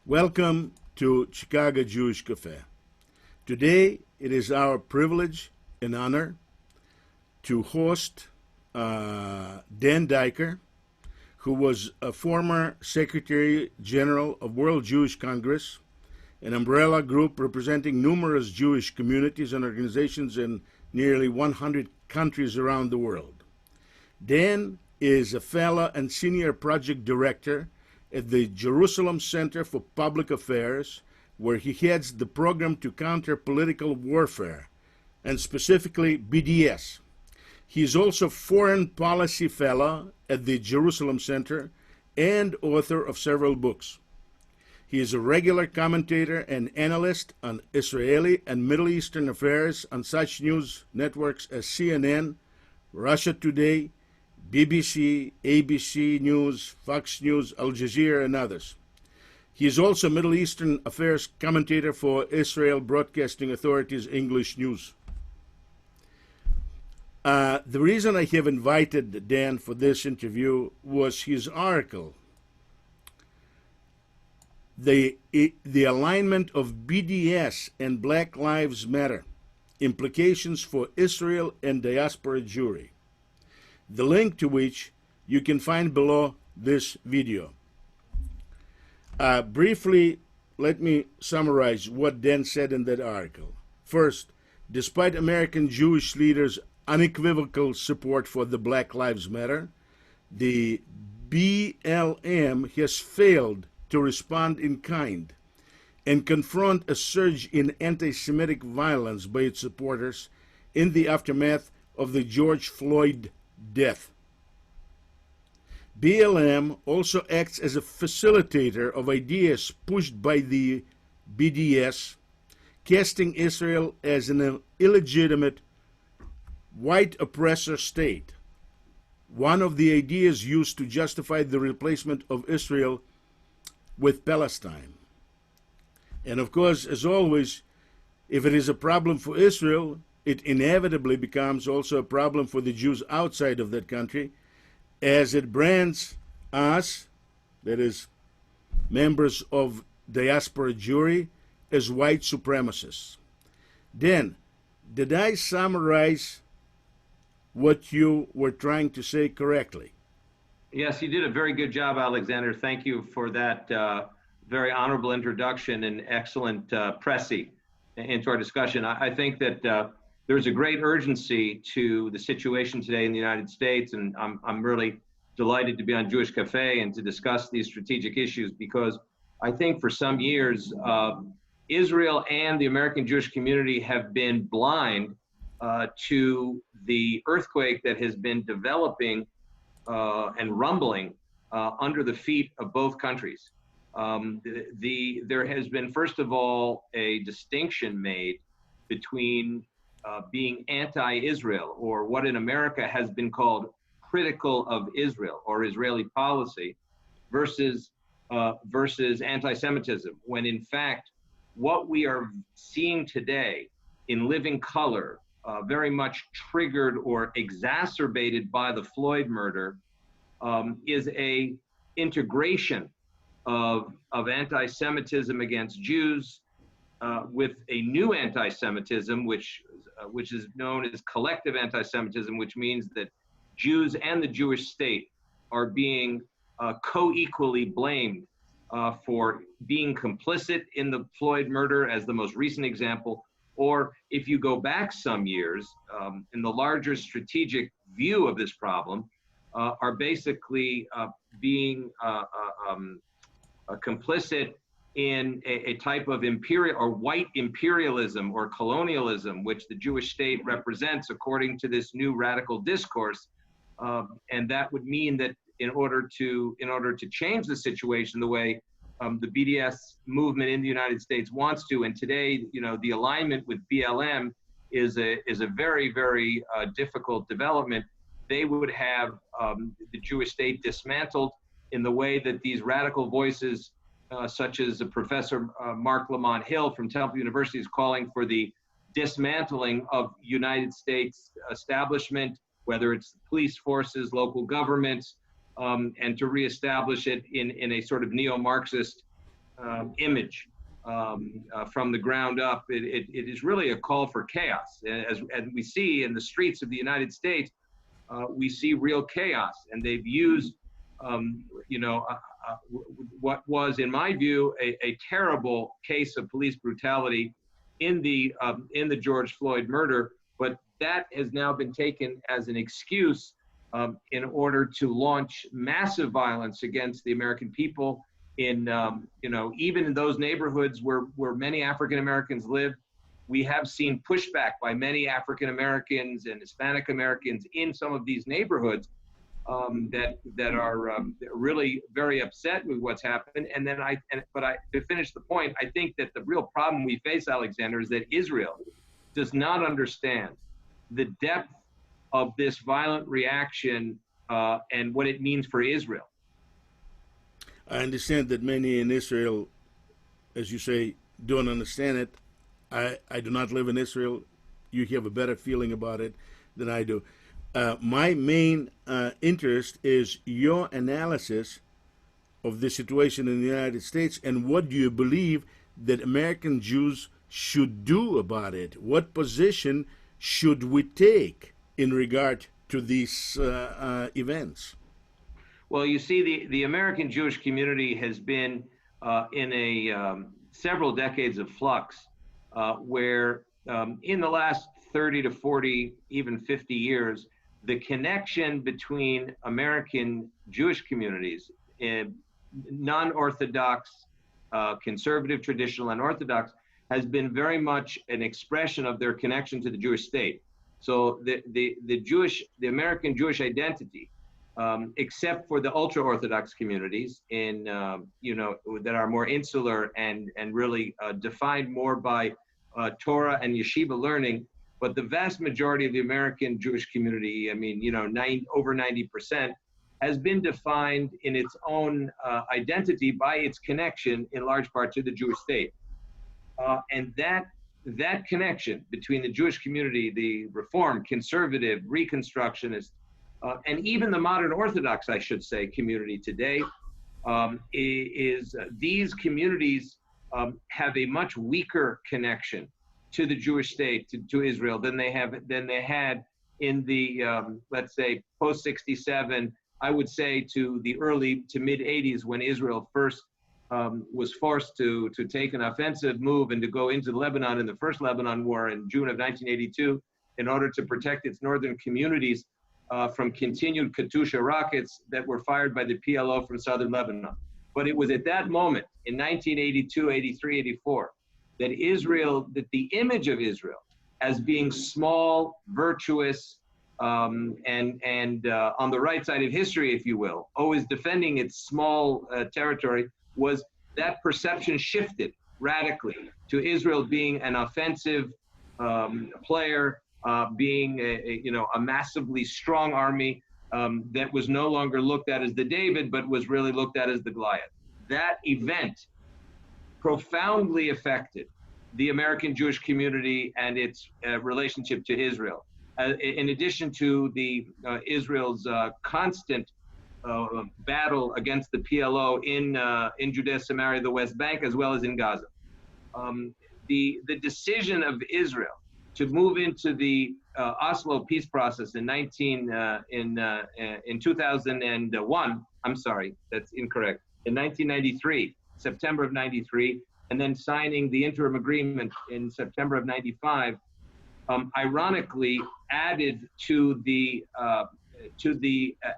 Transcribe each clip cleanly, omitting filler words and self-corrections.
Welcome to Chicago Jewish Cafe. Today, it is our privilege and honor to host Dan Diker, who was a former Secretary General of World Jewish Congress, an umbrella group representing numerous Jewish communities and organizations in nearly 100 countries around the world. Dan is a fellow and senior project director at the Jerusalem Center for Public Affairs, where he heads the program to counter political warfare, and specifically BDS. He is also foreign policy fellow at the Jerusalem Center and author of several books. He is a regular commentator and analyst on Israeli and Middle Eastern affairs on such news networks as CNN, Russia Today, BBC, ABC News, Fox News, Al Jazeera, and others. He is also Middle Eastern affairs commentator for Israel Broadcasting Authority's English News. The reason I have invited Dan for this interview was his article, The Alignment of BDS and Black Lives Matter, Implications for Israel and Diaspora Jewry, the link to which you can find below this video. Briefly, let me summarize what Dan said in that article. First, despite American Jewish leaders' unequivocal support for the Black Lives Matter, the BLM has failed to respond in kind and confront a surge in anti-Semitic violence by its supporters in the aftermath of the George Floyd death. BLM also acts as a facilitator of ideas pushed by the BDS, casting Israel as an illegitimate white oppressor state, one of the ideas used to justify the replacement of Israel with Palestine. And of course, as always, if it is a problem for Israel, it inevitably becomes also a problem for the Jews outside of that country, as it brands us, that is, members of diaspora Jewry, as white supremacists. Dan, did I summarize what you were trying to say correctly? Yes, you did a very good job, Alexander. Thank you for that very honorable introduction and excellent pressy into our discussion. I think that there's a great urgency to the situation today in the United States, and I'm really delighted to be on Jewish Cafe and to discuss these strategic issues, because I think for some years, Israel and the American Jewish community have been blind to the earthquake that has been developing and rumbling under the feet of both countries. There has been, first of all, a distinction made between being anti-Israel, or what in America has been called critical of Israel or Israeli policy, versus anti-Semitism, when in fact what we are seeing today in living color, very much triggered or exacerbated by the Floyd murder, is a integration of anti-Semitism against Jews with a new anti-Semitism, which is known as collective anti-Semitism, which means that Jews and the Jewish state are being co-equally blamed for being complicit in the Floyd murder, as the most recent example, or if you go back some years, in the larger strategic view of this problem, are basically being complicit in a type of imperial or white imperialism or colonialism, which the Jewish state represents according to this new radical discourse. And that would mean that in order to change the situation the way the BDS movement in the United States wants to, and today, the alignment with BLM is a very, very difficult development. They would have the Jewish state dismantled in the way that these radical voices, such as Professor Mark Lamont Hill from Temple University, is calling for the dismantling of United States establishment, whether it's police forces, local governments, and to reestablish it in a sort of neo-Marxist image from the ground up. It is really a call for chaos. As we see in the streets of the United States, we see real chaos, and they've used, what was, in my view, a terrible case of police brutality in the George Floyd murder, but that has now been taken as an excuse in order to launch massive violence against the American people in, even in those neighborhoods where many African Americans live. We have seen pushback by many African Americans and Hispanic Americans in some of these neighborhoods that are really very upset with what's happened. And then to finish the point, I think that the real problem we face, Alexander, is that Israel does not understand the depth of this violent reaction and what it means for Israel. I understand that many in Israel, as you say, don't understand it. I do not live in Israel. You have a better feeling about it than I do. My main interest is your analysis of the situation in the United States, and what do you believe that American Jews should do about it? What position should we take in regard to these events? Well, you see, the American Jewish community has been in several decades of flux, where in the last 30 to 40, even 50 years, the connection between American Jewish communities, non-Orthodox, conservative, traditional, and Orthodox, has been very much an expression of their connection to the Jewish state. So the American Jewish identity, except for the ultra-Orthodox communities that are more insular and really defined more by Torah and yeshiva learning, but the vast majority of the American Jewish community, over 90%, has been defined in its own identity by its connection, in large part, to the Jewish state. And that connection between the Jewish community, the Reformed, conservative, Reconstructionist, and even the modern Orthodox, I should say, community today, these communities have a much weaker connection to the Jewish state, to Israel, than they had in the let's say post 67. I would say to the early to mid 80s, when Israel first was forced to take an offensive move and to go into Lebanon in the first Lebanon War in June of 1982 in order to protect its northern communities from continued Katyusha rockets that were fired by the PLO from southern Lebanon. But it was at that moment, in 1982, 83, 84, that the image of Israel as being small, virtuous, and on the right side of history, if you will, always defending its small territory, was that perception shifted radically to Israel being an offensive player, being a massively strong army that was no longer looked at as the David, but was really looked at as the Goliath. That event profoundly affected the American Jewish community and its relationship to Israel. In addition to Israel's constant battle against the PLO in Judea, Samaria, the West Bank, as well as in Gaza. The decision of Israel to move into the Oslo peace process in 2001, I'm sorry, that's incorrect, in 1993, September of 93, and then signing the interim agreement in September of 95, ironically added to the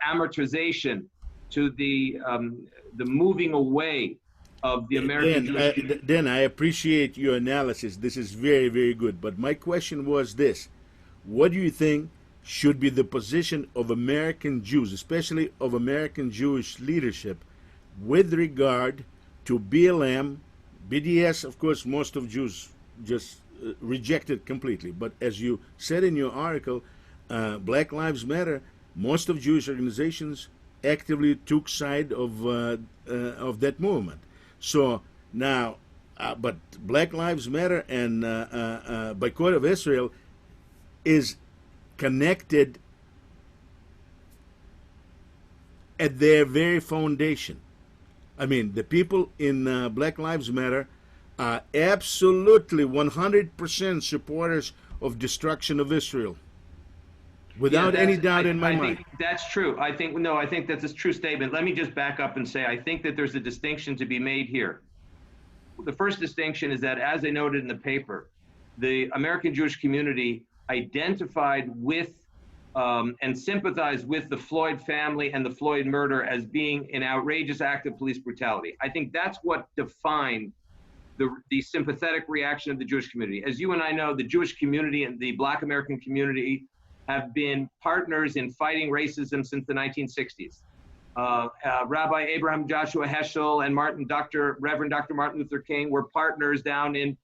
amortization, to the moving away of the American Jewish. Dan, I appreciate your analysis. This is very, very good. But my question was this: what do you think should be the position of American Jews, especially of American Jewish leadership, with regard to BLM, BDS? Of course, most of Jews just reject it completely. But as you said in your article, Black Lives Matter, most of Jewish organizations actively took side of that movement. So now, but Black Lives Matter and Boycott of Israel is connected at their very foundation. I mean, the people in Black Lives Matter are absolutely 100% supporters of destruction of Israel, Yeah, without any doubt in my I mind. think that's true. I think, no, I think that's a true statement. Let me just back up and say, I think that there's a distinction to be made here. The first distinction is that, as I noted in the paper, the American Jewish community identified with and sympathized with the Floyd family and the Floyd murder as being an outrageous act of police brutality. I think that's what defined the sympathetic reaction of the Jewish community. As you and I know, the Jewish community and the Black American community have been partners in fighting racism since the 1960s. Rabbi Abraham Joshua Heschel and Reverend Dr. Martin Luther King were partners down in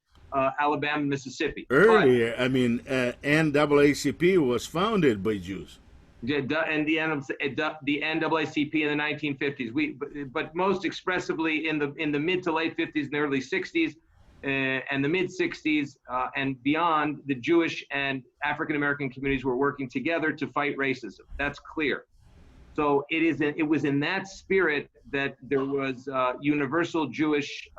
Alabama, Mississippi. Earlier, I mean, NAACP was founded by Jews. And the NAACP in the 1950s. But most expressively in the mid to late 50s and early 60s and the mid 60s and beyond, the Jewish and African American communities were working together to fight racism. That's clear. So it was in that spirit that there was universal Jewish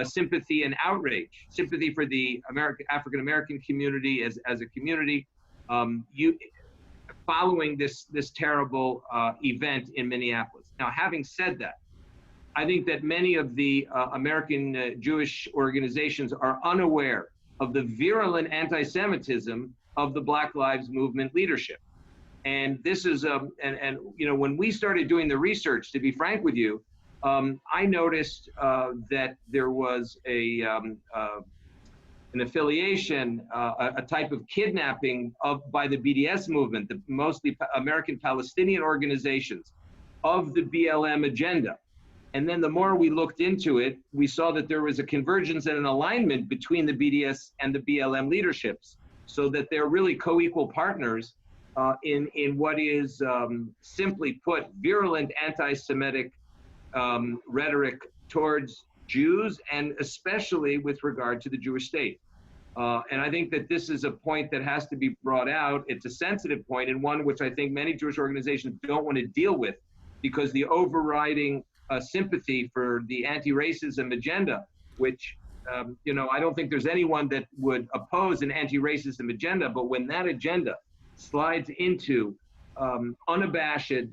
sympathy and outrage, sympathy for the African American community as a community. Following this terrible event in Minneapolis. Now, having said that, I think that many of the American Jewish organizations are unaware of the virulent anti-Semitism of the Black Lives Movement leadership. And this is, and you know, when we started doing the research, to be frank with you, I noticed that there was an affiliation, a type of kidnapping by the BDS movement, the mostly American Palestinian organizations, of the BLM agenda. And then the more we looked into it, we saw that there was a convergence and an alignment between the BDS and the BLM leaderships, so that they're really co-equal partners in what is, simply put, virulent anti-Semitic rhetoric towards Jews, and especially with regard to the Jewish state. And I think that this is a point that has to be brought out. It's a sensitive point, and one which I think many Jewish organizations don't want to deal with, because the overriding sympathy for the anti-racism agenda, which, you know, I don't think there's anyone that would oppose an anti-racism agenda, but when that agenda slides into unabashed,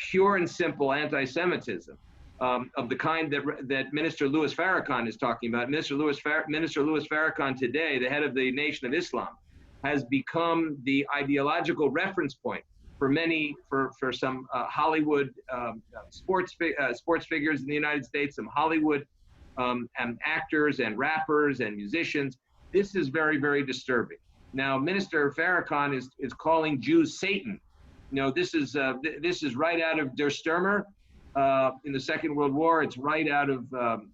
pure and simple anti-Semitism, of the kind that Minister Louis Farrakhan is talking about. Minister Louis Farrakhan today, the head of the Nation of Islam, has become the ideological reference point for many, for some Hollywood sports figures in the United States, some Hollywood and actors and rappers and musicians. This is very, very disturbing. Now, Minister Farrakhan is calling Jews Satan. You know, this is right out of Der Stürmer. In the Second World War, it's right out of,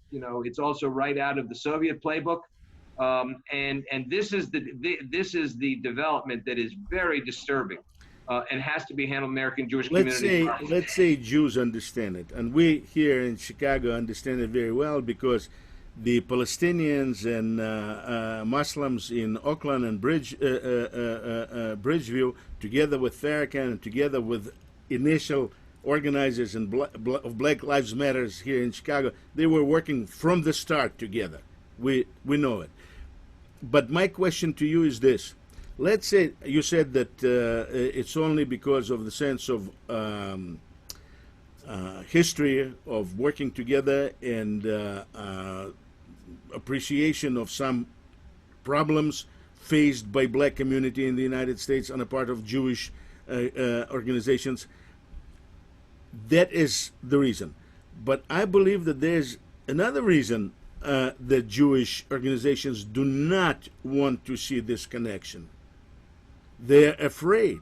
you know, it's also right out of the Soviet playbook. And this is the development that is very disturbing and has to be handled American Jewish community. Let's say Jews understand it, and we here in Chicago understand it very well, because the Palestinians and Muslims in Oakland and Bridgeview, together with Farrakhan and together with initial organizers and of Black Lives Matters here in Chicago, they were working from the start together. We know it. But my question to you is this. Let's say you said that it's only because of the sense of history of working together and appreciation of some problems faced by Black community in the United States on the part of Jewish organizations. That is the reason. But I believe that there's another reason that Jewish organizations do not want to see this connection. They're afraid.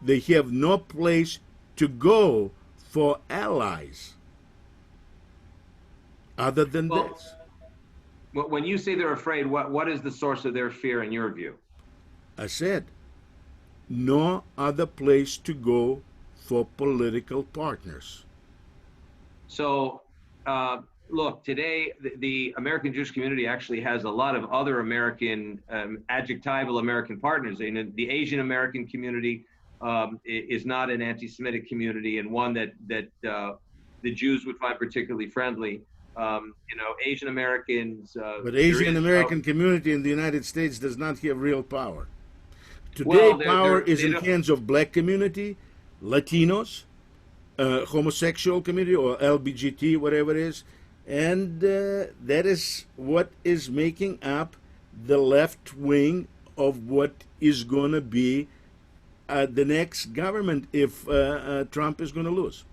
They have no place to go for allies other than this. When you say they're afraid, what is the source of their fear in your view? I said, no other place to go for political partners. So, look, today the American Jewish community actually has a lot of other American, adjectival American partners. You know, the Asian American community is not an anti-Semitic community, and one that the Jews would find particularly friendly. Asian Americans. But There Asian is American community in the United States does not have real power. Today, well, power is they in don't. hands of black community, Latinos, homosexual community, or LBGT, whatever it is, and that is what is making up the left wing of what is going to be the next government if Trump is going to lose.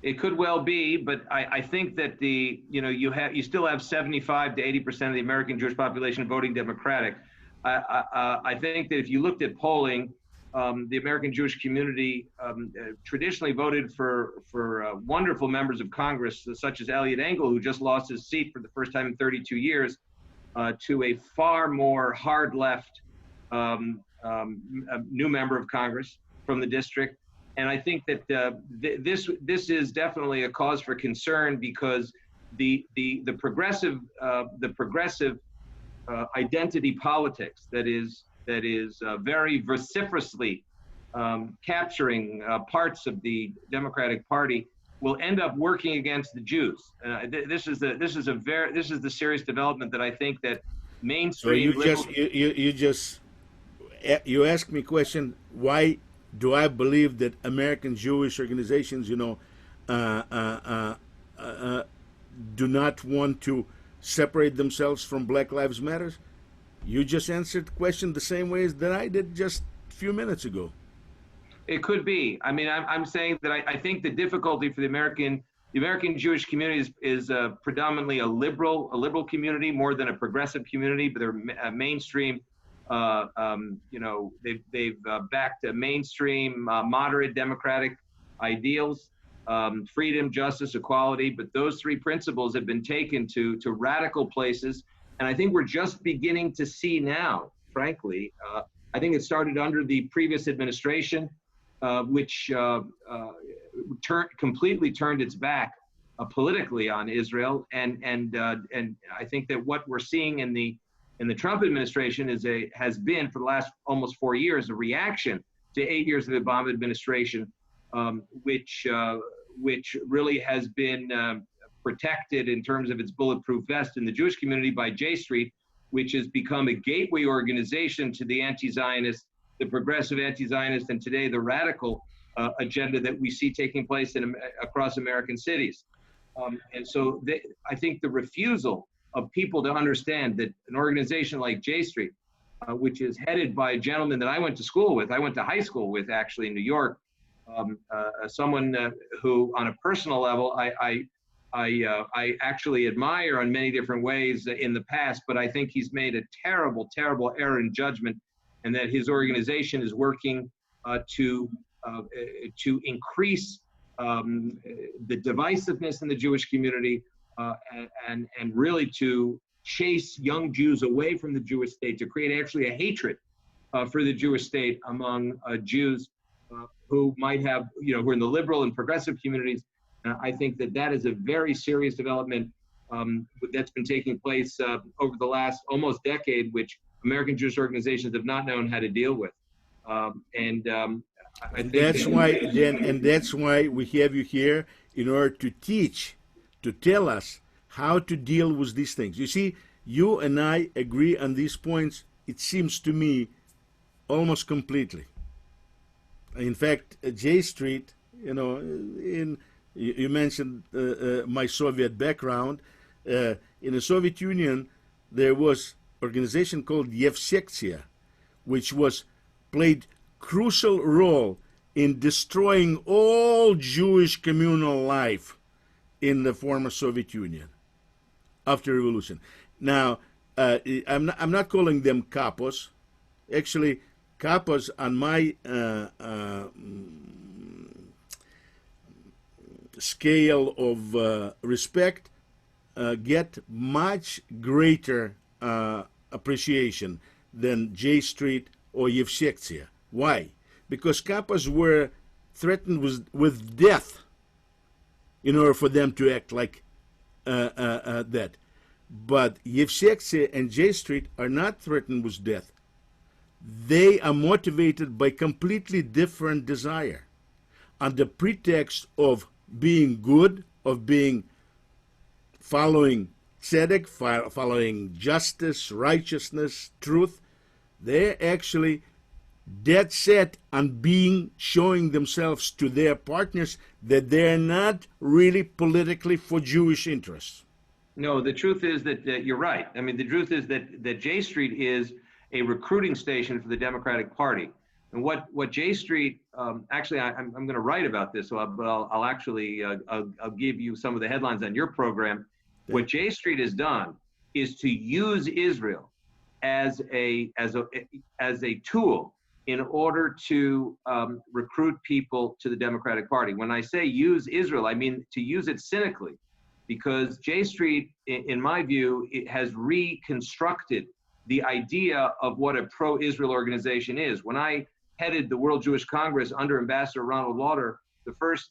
It could well be, but I think that you still have 75 to 80% of the American Jewish population voting Democratic. I think that if you looked at polling, the American Jewish community traditionally voted for wonderful members of Congress, such as Eliot Engel, who just lost his seat for the first time in 32 years, to a far more hard left new member of Congress from the district. And I think that this is definitely a cause for concern, because the progressive identity politics that is very vociferously capturing parts of the Democratic Party will end up working against the Jews. This is the serious development that I think that mainstream. So you asked me a question. Why do I believe that American Jewish organizations, do not want to separate themselves from Black Lives Matter? You just answered the question the same way that I did just a few minutes ago. It could be. I mean, I'm saying that I think the difficulty for the American Jewish community is predominantly a liberal community more than a progressive community, but they're mainstream. They've backed mainstream moderate democratic ideals, freedom, justice, equality. But those three principles have been taken to radical places, and I think we're just beginning to see now. Frankly, I think it started under the previous administration, which completely turned its back politically on Israel, and I think that what we're seeing in the Trump administration has been for the last almost 4 years a reaction to 8 years of the Obama administration, which really has been protected in terms of its bulletproof vest in the Jewish community by J Street, which has become a gateway organization to the anti-Zionist, the progressive anti-Zionist, and today the radical agenda that we see taking place across American cities. And so I think the refusal of people to understand that an organization like J Street, which is headed by a gentleman that I went to school with, I went to high school with actually in New York, someone who on a personal level I actually admire in many different ways in the past, but I think he's made a terrible, terrible error in judgment, and that his organization is working to increase the divisiveness in the Jewish community, and really to chase young Jews away from the Jewish state, to create actually a hatred for the Jewish state among Jews who might have, who are in the liberal and progressive communities. I think that is a very serious development that's been taking place over the last almost decade, which American Jewish organizations have not known how to deal with. I think that's why we have you here, in order to tell us how to deal with these things. You see, you and I agree on these points, it seems to me, almost completely. In fact, J Street, you mentioned my Soviet background. In the Soviet Union, there was an organization called Yevsektia, which played crucial role in destroying all Jewish communal life in the former Soviet Union after revolution. Now, I'm not calling them kapos. Actually, kapos on my scale of respect get much greater appreciation than J Street or Yevsektia. Why? Because kapos were threatened with death in order for them to act like that. But Yevsektia and J Street are not threatened with death. They are motivated by completely different desire. On the pretext of being good of being following tzedek, following justice, righteousness, truth. They're actually dead set on showing themselves to their partners that they're not really politically for Jewish interests. No, the truth is that you're right. I mean, the truth is that J Street is a recruiting station for the Democratic Party. And what J Street, actually, I'm going to write about this, but I'll actually I'll give you some of the headlines on your program. What J Street has done is to use Israel as a tool in order to recruit people to the Democratic Party. When I say use Israel, I mean to use it cynically, because J Street, in my view, it has reconstructed the idea of what a pro-Israel organization is. When I headed the World Jewish Congress under Ambassador Ronald Lauder, the first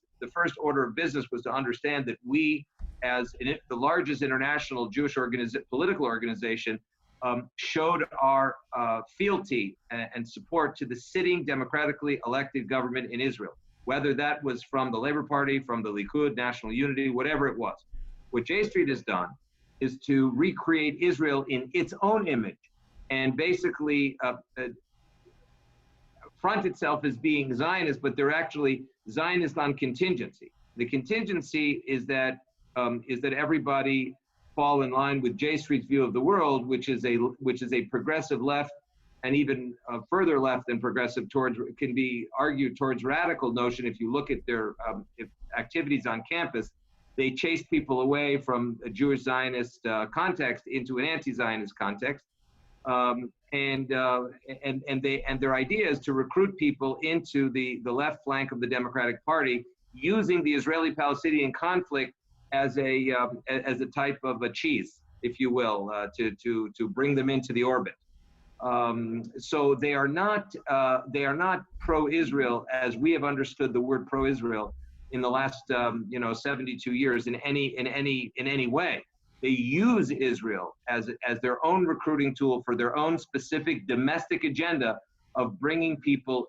order of business was to understand that we, as the largest international Jewish political organization, showed our fealty and support to the sitting democratically elected government in Israel, whether that was from the Labor Party, from the Likud, National Unity, whatever it was. What J Street has done is to recreate Israel in its own image and basically front itself as being Zionist, but they're actually Zionist on contingency. The contingency is that everybody fall in line with J Street's view of the world, which is a progressive left, and even further left than progressive can be argued towards radical notion. If you look at their activities on campus, they chase people away from a Jewish Zionist context into an anti-Zionist context, and their idea is to recruit people into the left flank of the Democratic Party, using the Israeli-Palestinian conflict as a type of a cheese, if you will, to bring them into the orbit. So they are not pro-Israel as we have understood the word pro-Israel in the last 72 years in any way. They use Israel as their own recruiting tool for their own specific domestic agenda of bringing people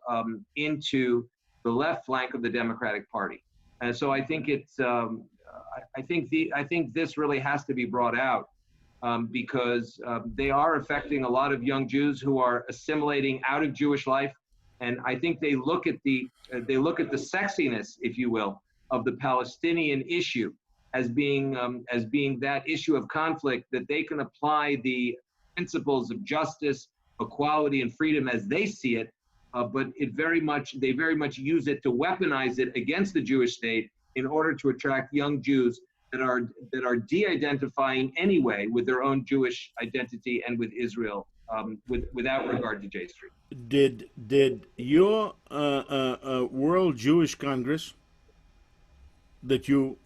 into the left flank of the Democratic Party. And so I think it's I think this really has to be brought out because they are affecting a lot of young Jews who are assimilating out of Jewish life, and I think they look at the sexiness, if you will, of the Palestinian issue as being that issue of conflict that they can apply the principles of justice, equality, and freedom as they see it, but they very much use it to weaponize it against the Jewish state in order to attract young Jews that are de-identifying anyway with their own Jewish identity and with Israel, without regard to J Street. Did your World Jewish Congress that you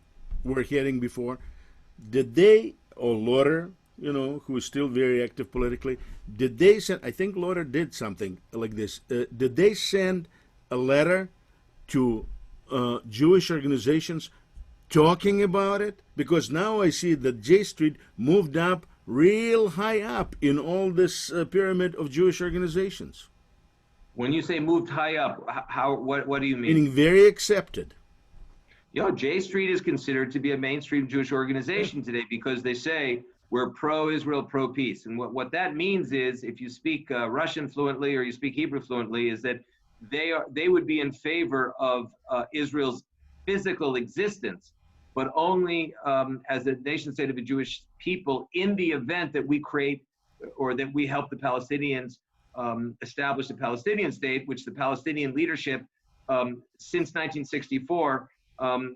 were heading before, did they, or Lauder, who is still very active politically, did they send, I think Lauder did something like this, did they send a letter to Jewish organizations talking about it? Because now I see that J Street moved up real high up in all this pyramid of Jewish organizations. When you say moved high up, what do you mean? Meaning very accepted. J Street is considered to be a mainstream Jewish organization today because they say we're pro-Israel, pro-peace. And what that means is, if you speak Russian fluently or you speak Hebrew fluently, is that they would be in favor of Israel's physical existence, but only as a nation state of the Jewish people in the event that we create or that we help the Palestinians establish a Palestinian state, which the Palestinian leadership since 1964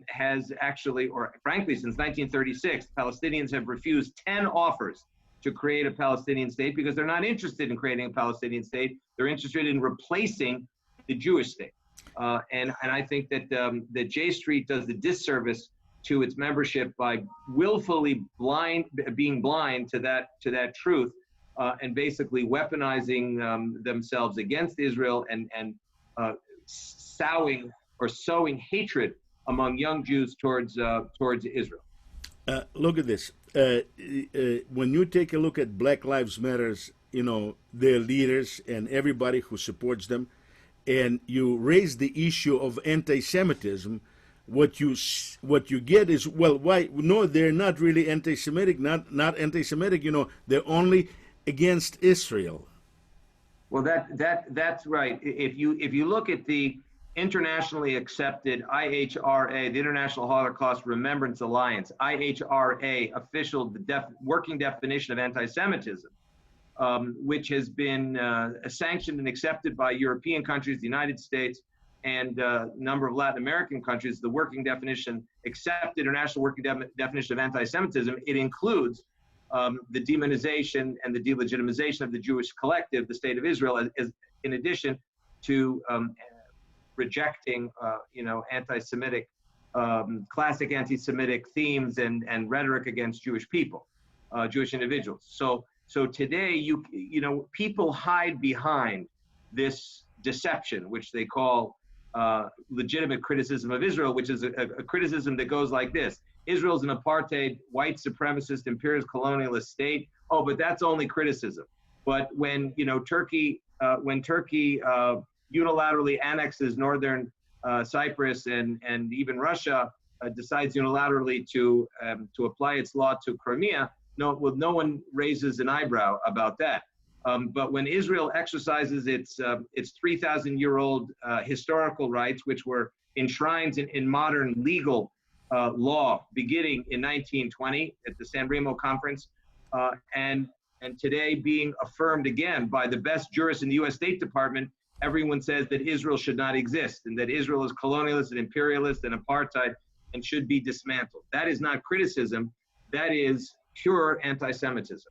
has actually, or frankly, since 1936, Palestinians have refused 10 offers to create a Palestinian state because they're not interested in creating a Palestinian state. They're interested in replacing the Jewish state. And I think that J Street does the disservice to its membership by willfully being blind to that truth, and basically weaponizing themselves against Israel and sowing hatred among young Jews towards Israel. Look at this. When you take a look at Black Lives Matters, their leaders and everybody who supports them, and you raise the issue of anti-Semitism, what you get is, well, why? No, they're not really anti-Semitic, not anti-Semitic. They're only against Israel. Well, that's right. If you look at the internationally accepted IHRA, the International Holocaust Remembrance Alliance, IHRA official working definition of anti-Semitism, which has been sanctioned and accepted by European countries, the United States, and a number of Latin American countries, the working definition, accepted international working definition of anti-Semitism, it includes the demonization and the delegitimization of the Jewish collective, the State of Israel, as in addition to rejecting, anti-Semitic, classic anti-Semitic themes and rhetoric against Jewish people, Jewish individuals. So today, people hide behind this deception, which they call legitimate criticism of Israel, which is a criticism that goes like this: Israel's an apartheid, white supremacist, imperialist, colonialist state. Oh, but that's only criticism. But when Turkey unilaterally annexes northern Cyprus and even Russia decides unilaterally to apply its law to Crimea, no one raises an eyebrow about that. But when Israel exercises its 3,000-year-old historical rights, which were enshrined in modern legal law beginning in 1920 at the San Remo Conference, and today being affirmed again by the best jurists in the U.S. State Department, everyone says that Israel should not exist and that Israel is colonialist and imperialist and apartheid and should be dismantled. That is not criticism. That is pure anti-Semitism.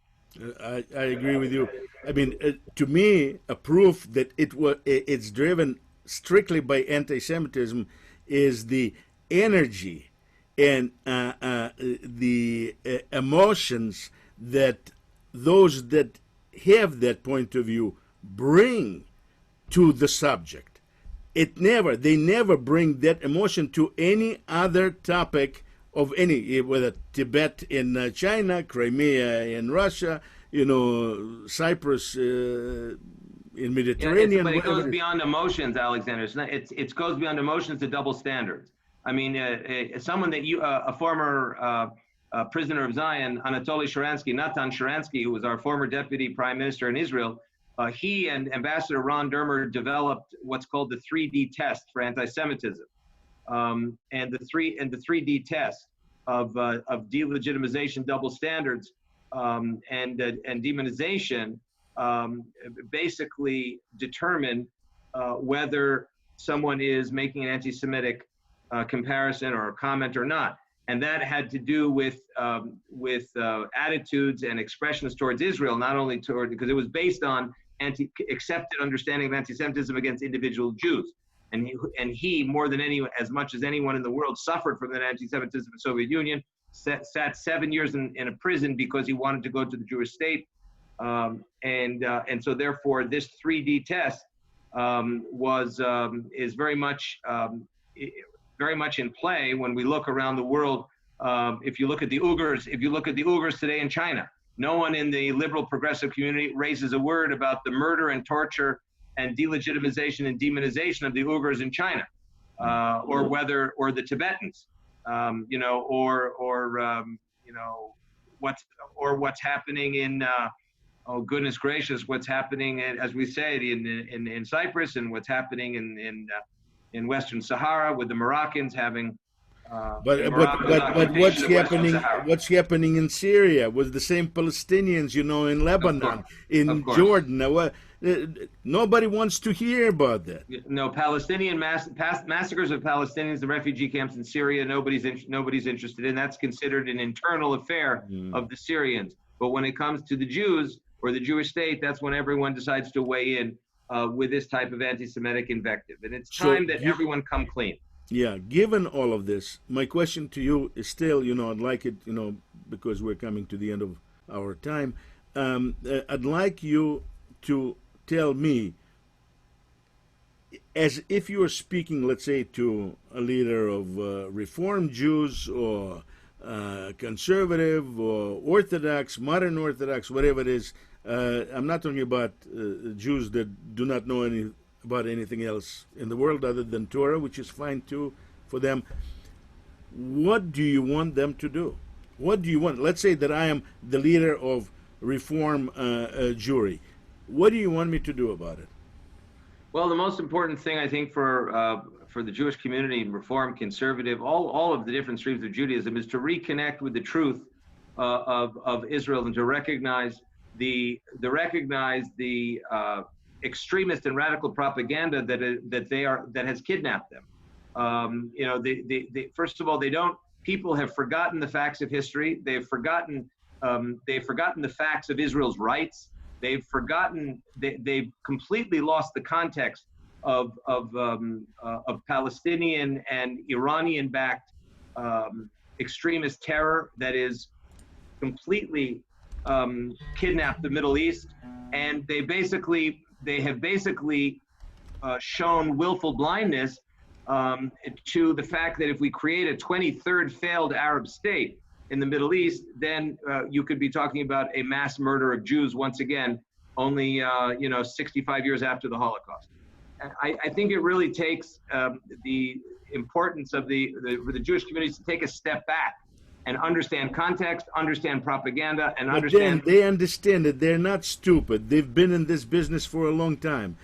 I agree with you. I mean, to me, a proof that it's driven strictly by anti-Semitism is the energy and the emotions that those that have that point of view bring to the subject. They never bring that emotion to any other topic of any, whether Tibet in China, Crimea in Russia, Cyprus in Mediterranean. But it goes beyond emotions, Alexander. It goes beyond emotions to double standards. I mean, someone that a former prisoner of Zion, Anatoly Sharansky, Natan Sharansky, who was our former deputy prime minister in Israel, he and Ambassador Ron Dermer developed what's called the 3D test for anti-Semitism. And the 3D test of delegitimization, double standards, and demonization basically determine whether someone is making an anti-Semitic comparison or a comment or not. And that had to do with attitudes and expressions towards Israel, not only because it was based on accepted understanding of anti-Semitism against individual Jews. And he more than as much as anyone in the world, suffered from that anti-Semitism in the Soviet Union, sat 7 years in a prison because he wanted to go to the Jewish state. And so therefore this 3D test is very much in play when we look around the world. If you look at the Uyghurs today in China, no one in the liberal progressive community raises a word about the murder and torture and delegitimization and demonization of the Uyghurs in China, or the Tibetans, what's happening in oh goodness gracious, what's happening, as we say, in Cyprus, and what's happening in Western Sahara with the Moroccans having. But what's happening in Syria with the same Palestinians, in Lebanon, in Jordan? Nobody wants to hear about that. No, Palestinian massacres of Palestinians in refugee camps in Syria, nobody's interested in. That's considered an internal affair of the Syrians. But when it comes to the Jews or the Jewish state, that's when everyone decides to weigh in with this type of anti-Semitic invective. And it's time that everyone come clean. Yeah, given all of this, my question to you is still, I'd like it, because we're coming to the end of our time, I'd like you to tell me, as if you were speaking, let's say, to a leader of Reform Jews or conservative or Orthodox, modern Orthodox, whatever it is. I'm not talking about Jews that do not know about anything else in the world other than Torah, which is fine too for them. what do you want them to do? What do you want? Let's say that I am the leader of Reform Jewry. What do you want me to do about it? Well, the most important thing, I think, for the Jewish community, Reform, Conservative, all of the different streams of Judaism, is to reconnect with the truth of Israel, and to recognize the extremist and radical propaganda that has kidnapped them. First of all, people have forgotten the facts of history. They've forgotten the facts of Israel's rights. They've completely lost the context of Palestinian and Iranian-backed extremist terror that is completely kidnapped the Middle East, and they have basically shown willful blindness to the fact that if we create a 23rd failed Arab state in the Middle East, then you could be talking about a mass murder of Jews once again, only 65 years after the Holocaust. I think it really takes the importance of for the Jewish communities to take a step back and understand context, understand propaganda, and understand. Then they understand it. They're not stupid. They've been in this business for a long time.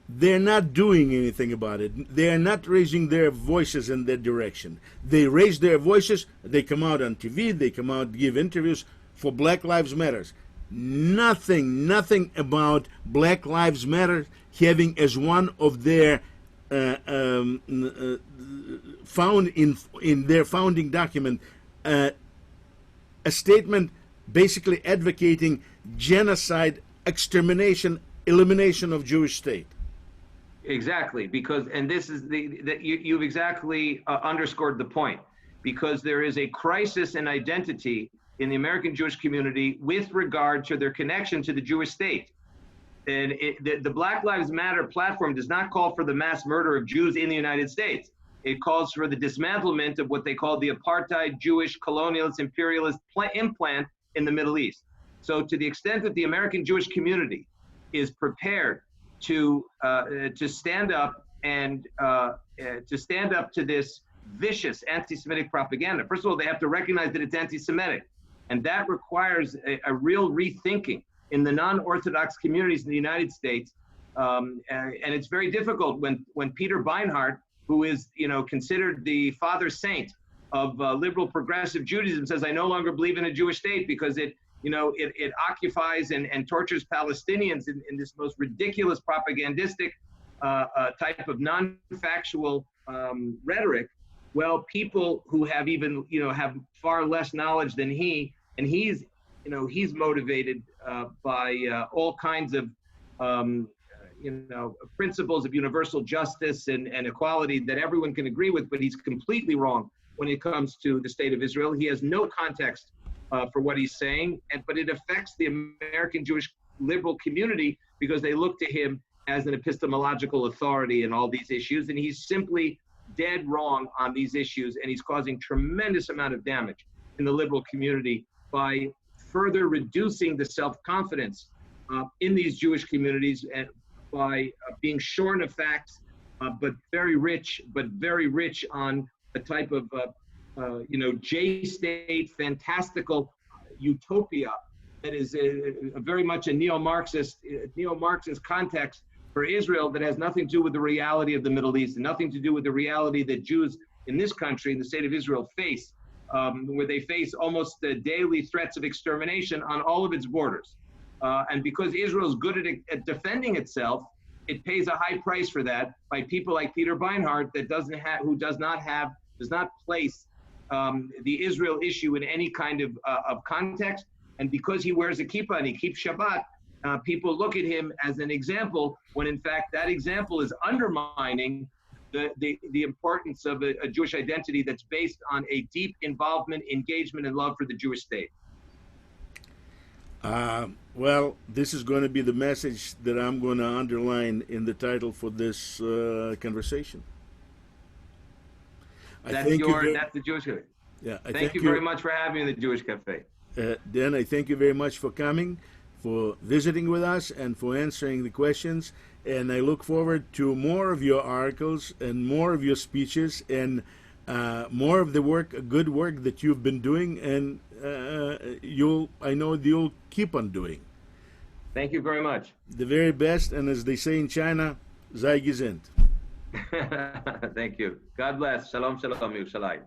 They're not doing anything about it. They are not raising their voices in that direction. They raise their voices. They come out on TV. They come out, give interviews for Black Lives Matter. Nothing about Black Lives Matter having as one of their found in their founding document a statement basically advocating genocide, extermination, elimination of Jewish state. Exactly, and this is you've exactly underscored the point, because there is a crisis in identity in the American Jewish community with regard to their connection to the Jewish state. And the Black Lives Matter platform does not call for the mass murder of Jews in the United States. It calls for the dismantlement of what they call the apartheid Jewish colonialist imperialist implant in the Middle East. So to the extent that the American Jewish community is prepared to stand up to this vicious anti-Semitic propaganda, first of all, they have to recognize that it's anti-Semitic. And that requires a real rethinking in the non-Orthodox communities in the United States. And it's very difficult when Peter Beinart, who is considered the father saint of liberal progressive Judaism, says, I no longer believe in a Jewish state because it occupies and tortures Palestinians in this most ridiculous propagandistic type of non-factual rhetoric. Well, people who have even have far less knowledge than he, and he's motivated by all kinds of principles of universal justice and equality that everyone can agree with, but he's completely wrong when it comes to the state of Israel. He has no context for what he's saying, but it affects the American Jewish liberal community because they look to him as an epistemological authority in all these issues, and he's simply dead wrong on these issues, and he's causing tremendous amount of damage in the liberal community by further reducing the self-confidence in these Jewish communities, and by being shorn of facts, but very rich on a type of J-state fantastical utopia that is very much a neo-Marxist context for Israel that has nothing to do with the reality of the Middle East and nothing to do with the reality that Jews in this country, in the state of Israel, face, where they face almost daily threats of extermination on all of its borders. And because Israel is good at defending itself, it pays a high price for that by people like Peter Beinart that does not place the Israel issue in any kind of context. And because he wears a kippah and he keeps Shabbat, people look at him as an example, when in fact that example is undermining the importance of a Jewish identity that's based on a deep involvement, engagement, and love for the Jewish state. Well, this is going to be the message that I'm going to underline in the title for this conversation. That's the Jewish Cafe. Yeah, thank you very much for having me in the Jewish Cafe. Dan, I thank you very much for coming, for visiting with us, and for answering the questions. And I look forward to more of your articles and more of your speeches. And more of the work, good work that you've been doing, and I know you'll keep on doing. Thank you very much. The very best, and as they say in China, sei gesund. Thank you. God bless. Shalom, shalom, Yerushalayim.